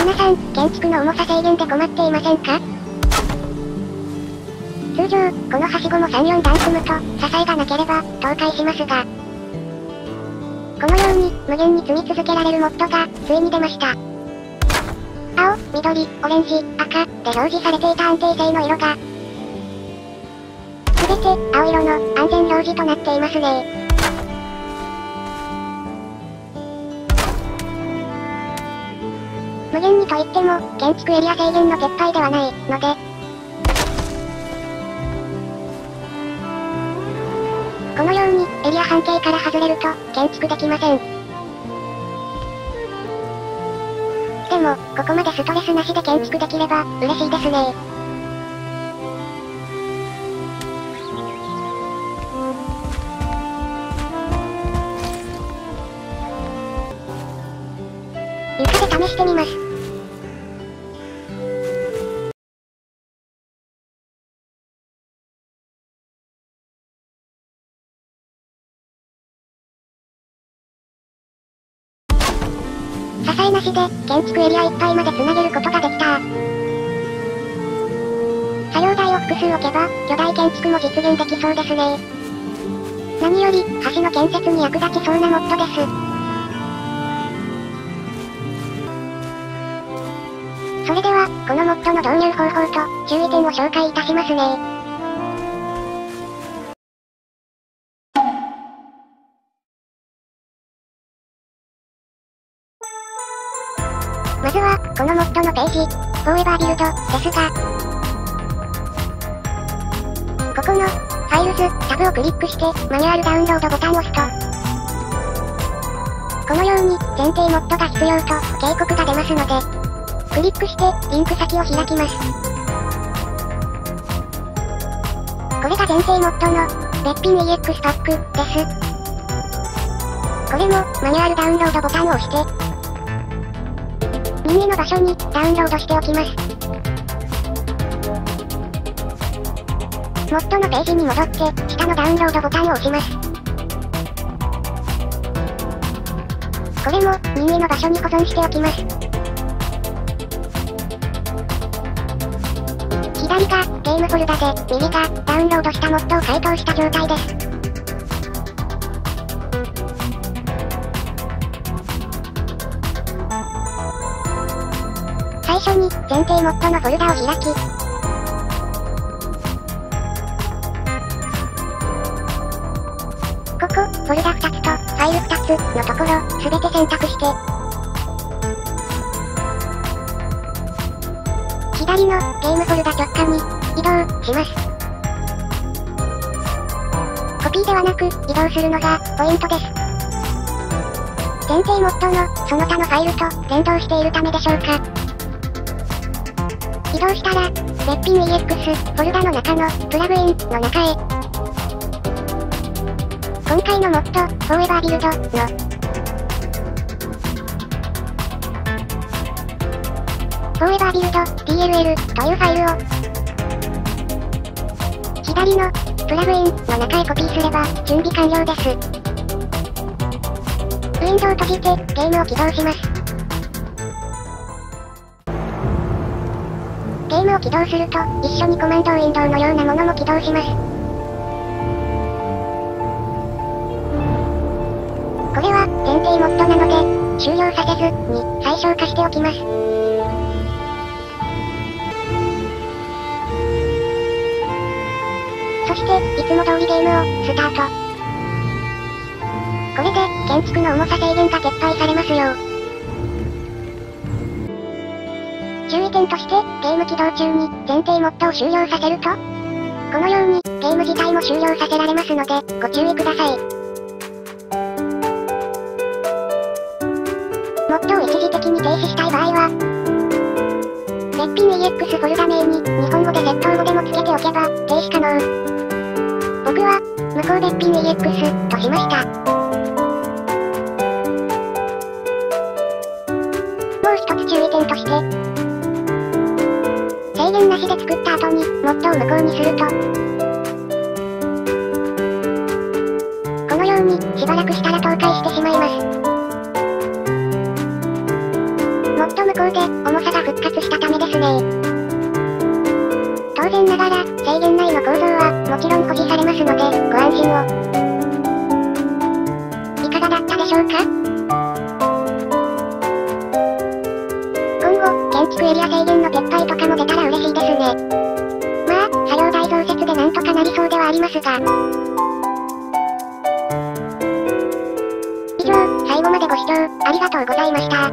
皆さん、建築の重さ制限で困っていませんか？通常、このはしごも3、4段組むと、支えがなければ、倒壊しますが、このように、無限に積み続けられるモッドが、ついに出ました。青、緑、オレンジ、赤、で表示されていた安定性の色が、すべて、青色の、安全表示となっていますね。無限にといっても、建築エリア制限の撤廃ではない、ので、このように、エリア半径から外れると、建築できません。でも、ここまでストレスなしで建築できれば、嬉しいですね。床で試してみます。支えなしで、建築エリアいっぱいまで繋げることができた。作業台を複数置けば、巨大建築も実現できそうですね。何より、橋の建設に役立ちそうなモッドです。それでは、このモッドの導入方法と、注意点を紹介いたしますね。まずは、このモッドのページ、フォーエバービルド、ですが、ここの、ファイルズ、タブをクリックして、マニュアルダウンロードボタンを押すと、このように、前提モッドが必要と、警告が出ますので、クリックして、リンク先を開きます。これが前提モッドの、べっぴん EX パック、です。これも、マニュアルダウンロードボタンを押して、任意の場所に、ダウンロードしておきます。モッドのページに戻って、下のダウンロードボタンを押します。これも、任意の場所に保存しておきます。左が、ゲームフォルダで、右が、ダウンロードしたモッドを解凍した状態です。最初に、前提モッドのフォルダを開き、ここ、フォルダ2つと、ファイル2つのところ、すべて選択して、左の、ゲームフォルダ直下に、移動、します。コピーではなく、移動するのが、ポイントです。前提モッドの、その他のファイルと、連動しているためでしょうか。移動したら、べっぴん EX フォルダの中の、プラグインの中へ。今回のモッド、フォーエバービルドの、フォーエバービルド DLL というファイルを、左の、プラグインの中へコピーすれば、準備完了です。ウィンドウを閉じて、ゲームを起動します。ゲームを起動すると、一緒にコマンドウィンドウのようなものも起動します。これは、前提モッドなので、終了させずに、最小化しておきます。そして、いつも通りゲームを、スタート。これで、建築の重さ制限が撤廃されますよ。注意点として、ゲーム起動中に、前提モッドを終了させると、このように、ゲーム自体も終了させられますので、ご注意ください。モッドを一時的に停止したい場合は、べっぴん EX フォルダ名に、日本語で窃盗語でもつけておけば、停止可能。僕は、無効べっぴん EX としました。もう一つ注意点として、制限なしで作った後に、モッドを無効にすると、このように、しばらくしたら倒壊してしまいます。モッド無行で、重さが復活したためですね。当然ながら、制限内の構造は、もちろん保持されますので、ご安心を。いかがだったでしょうか？今後、建築エリア制限の撤廃とかも出たら嬉しいですね。まあ、作業台増設でなんとかなりそうではありますが。以上、最後までご視聴、ありがとうございました。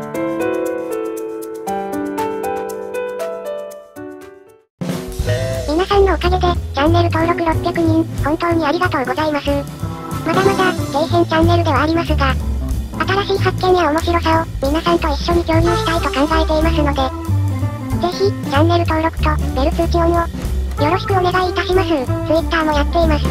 皆さんのおかげで、チャンネル登録600人、本当にありがとうございます。まだまだ、底辺チャンネルではありますが、新しい発見や面白さを、皆さんと一緒に共有したいと考えていますので、ぜひ、チャンネル登録と、ベル通知オンを、よろしくお願いいたします。Twitter もやっています。